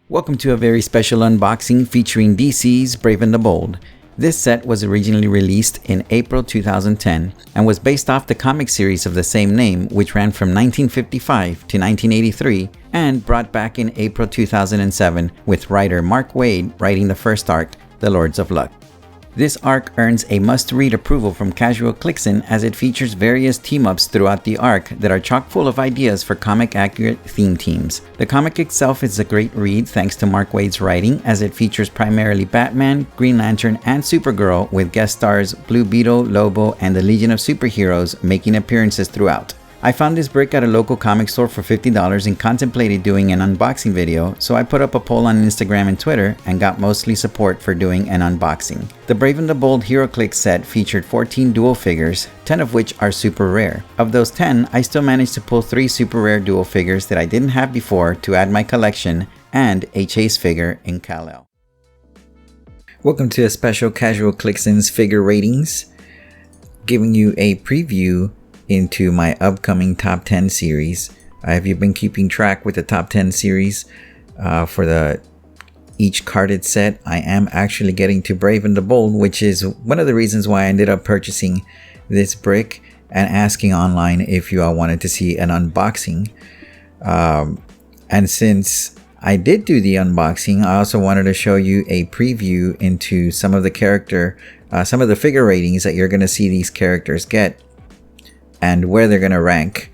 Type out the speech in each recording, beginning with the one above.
Welcome to a very special unboxing featuring DC's Brave and the Bold. This set was originally released in April 2010 and was based off the comic series of the same name, which ran from 1955 to 1983 and brought back in April 2007 with writer Mark Waid writing the first arc, The Lords of Luck. This arc earns a must-read approval from casual Clixin as it features various team-ups throughout the arc that are chock full of ideas for comic-accurate theme teams. The comic itself is a great read thanks to Mark Waid's writing, as it features primarily Batman, Green Lantern, and Supergirl, with guest stars Blue Beetle, Lobo, and the Legion of Superheroes making appearances throughout. I found this brick at a local comic store for $50 and contemplated doing an unboxing video, so I put up a poll on Instagram and Twitter and got mostly support for doing an unboxing. The Brave and the Bold Heroclix set featured 14 dual figures, 10 of which are super rare. Of those 10, I still managed to pull 3 super rare dual figures that I didn't have before to add my collection, and a chase figure in Kal-El. Welcome to a special Casual Clixin's figure ratings, giving you a preview into my upcoming top 10 series. Have you been keeping track with the top 10 series for each carded set? I am actually getting to Brave and the Bold, which is one of the reasons why I ended up purchasing this brick and asking online if you all wanted to see an unboxing. And since I did do the unboxing, I also wanted to show you a preview into some of the figure ratings that you're going to see these characters get, and where they're going to rank,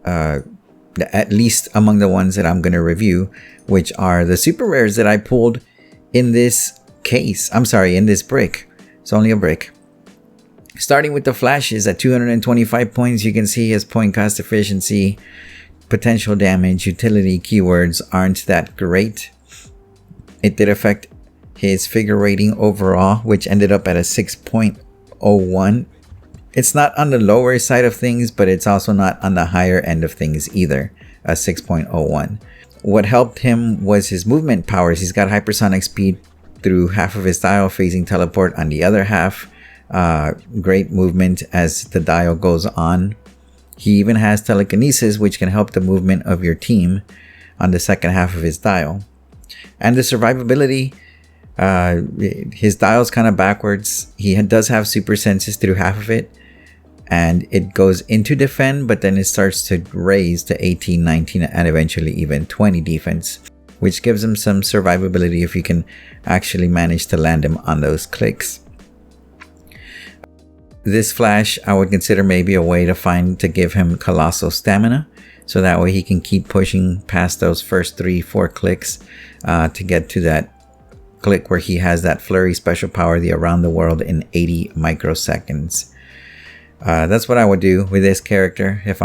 at least among the ones that I'm going to review, which are the super rares that I pulled in this case. In this brick. It's only a brick. Starting with the Flashes at 225 points, you can see his point cost efficiency, potential damage, utility keywords aren't that great. It did affect his figure rating overall, which ended up at a 6.01. It's not on the lower side of things, but it's also not on the higher end of things either, a 6.01. What helped him was his movement powers. He's got hypersonic speed through half of his dial, phasing teleport on the other half. Great movement as the dial goes on. He even has telekinesis, which can help the movement of your team on the second half of his dial. And the survivability, his dial's kind of backwards. He does have super senses through half of it, and it goes into defend, but then it starts to raise to 18, 19, and eventually even 20 defense, which gives him some survivability if you can actually manage to land him on those clicks. This Flash, I would consider maybe a way to give him colossal stamina, so that way he can keep pushing past those first 3-4 clicks to get to that click where he has that flurry special power, the around the world in 80 microseconds. That's what I would do with this character. If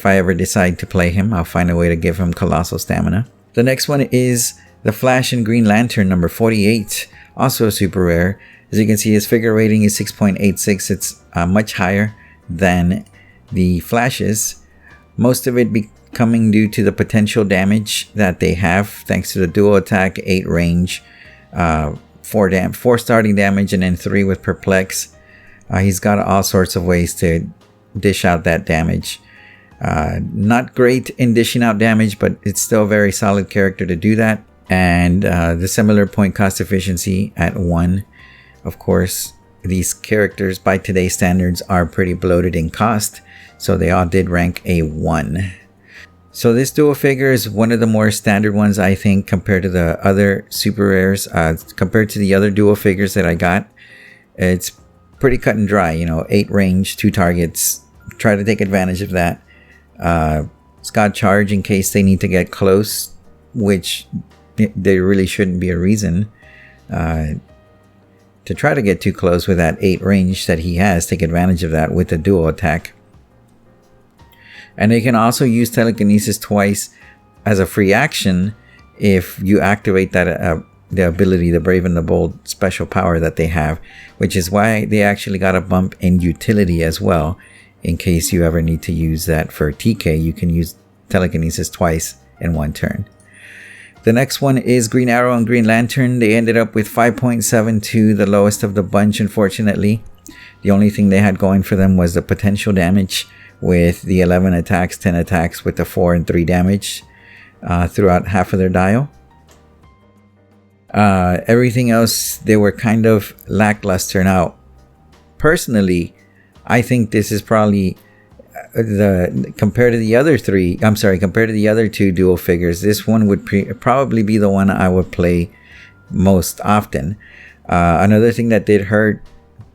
I ever decide to play him, I'll find a way to give him colossal stamina. The next one is the Flash and Green Lantern number 48, also a super rare. As you can see, his figure rating is 6.86. It's much higher than the Flash's. Most of it becoming due to the potential damage that they have, thanks to the dual attack, 8 range, 4 starting damage, and then 3 with perplex. He's got all sorts of ways to dish out that damage. Not great in dishing out damage, but it's still a very solid character to do that. And the similar point cost efficiency at 1. Of course, these characters by today's standards are pretty bloated in cost, so they all did rank a 1. So this dual figure is one of the more standard ones, I think, compared to the other super rares. Compared to the other dual figures that I got, it's pretty cut and dry. 8 range, 2 targets. Try to take advantage of that. It's got charge in case they need to get close, which there really shouldn't be a reason to try to get too close with that 8 range that he has. Take advantage of that with the dual attack. And they can also use telekinesis twice as a free action if you activate that the ability, the Brave and the Bold special power that they have, which is why they actually got a bump in utility as well. In case you ever need to use that for TK, you can use telekinesis twice in one turn. The next one is Green Arrow and Green Lantern. They ended up with 5.72, the lowest of the bunch, unfortunately. The only thing they had going for them was the potential damage, with the 11 attacks, 10 attacks with the 4 and 3 damage throughout half of their dial. Everything else, they were kind of lackluster. Now, personally, I think this is probably compared to the other two dual figures, this one would probably be the one I would play most often. Another thing that did hurt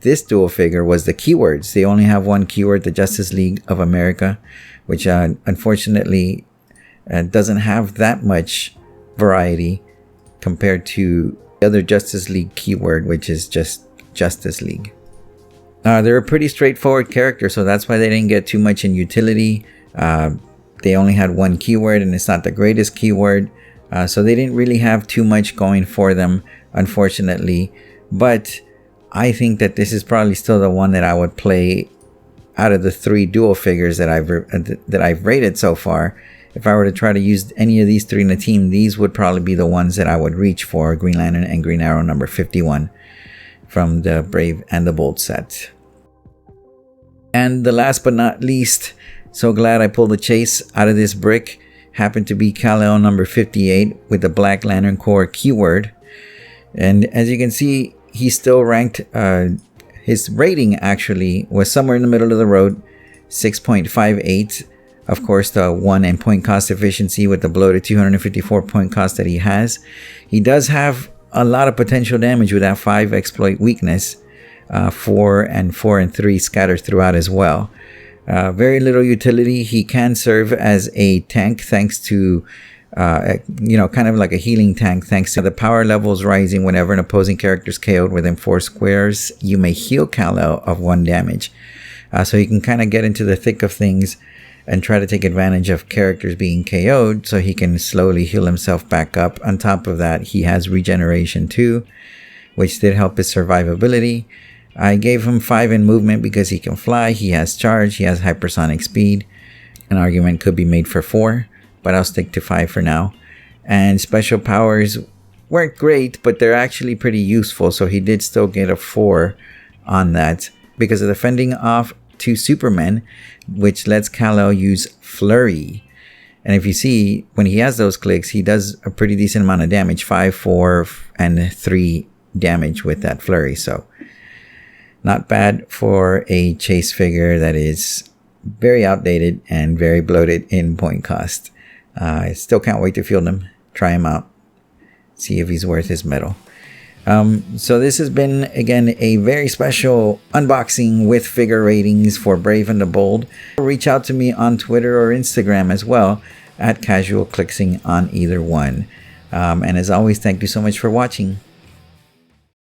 this dual figure was the keywords. They only have one keyword, the Justice League of America, which unfortunately doesn't have that much variety compared to the other Justice League keyword, which is just Justice League. They're a pretty straightforward character, so that's why they didn't get too much in utility. They only had one keyword, and it's not the greatest keyword. So they didn't really have too much going for them, unfortunately. But I think that this is probably still the one that I would play out of the three dual figures that I've rated so far. If I were to try to use any of these three in a team, these would probably be the ones that I would reach for: Green Lantern and Green Arrow number 51 from the Brave and the Bold set. And the last but not least, so glad I pulled the chase out of this brick, happened to be Kal-El number 58 with the Black Lantern Corps keyword. And as you can see, he's still ranked, his rating actually was somewhere in the middle of the road, 6.58. Of course, the 1 and point cost efficiency with the bloated 254 point cost that he has. He does have a lot of potential damage with that 5 exploit weakness, 4 and 3 scattered throughout as well. Very little utility. He can serve as a tank thanks to, kind of like a healing tank, thanks to the power levels rising whenever an opposing character is KO'd within 4 squares. You may heal Kal-El of 1 damage. So he can kind of get into the thick of things and try to take advantage of characters being KO'd so he can slowly heal himself back up. On top of that, he has regeneration too, which did help his survivability. I gave him 5 in movement because he can fly, he has charge, he has hypersonic speed. An argument could be made for 4, but I'll stick to 5 for now. And special powers weren't great, but they're actually pretty useful, so he did still get a 4 on that because of the fending off to Superman, which lets Kal-El use Flurry. And if you see, when he has those clicks, he does a pretty decent amount of damage, 5, 4, and 3 damage with that Flurry. So not bad for a chase figure that is very outdated and very bloated in point cost. I still can't wait to field him, try him out, see if he's worth his medal. So this has been, again, a very special unboxing with figure ratings for Brave and the Bold. Reach out to me on Twitter or Instagram as well, at CasualClixing on either one. And as always, thank you so much for watching.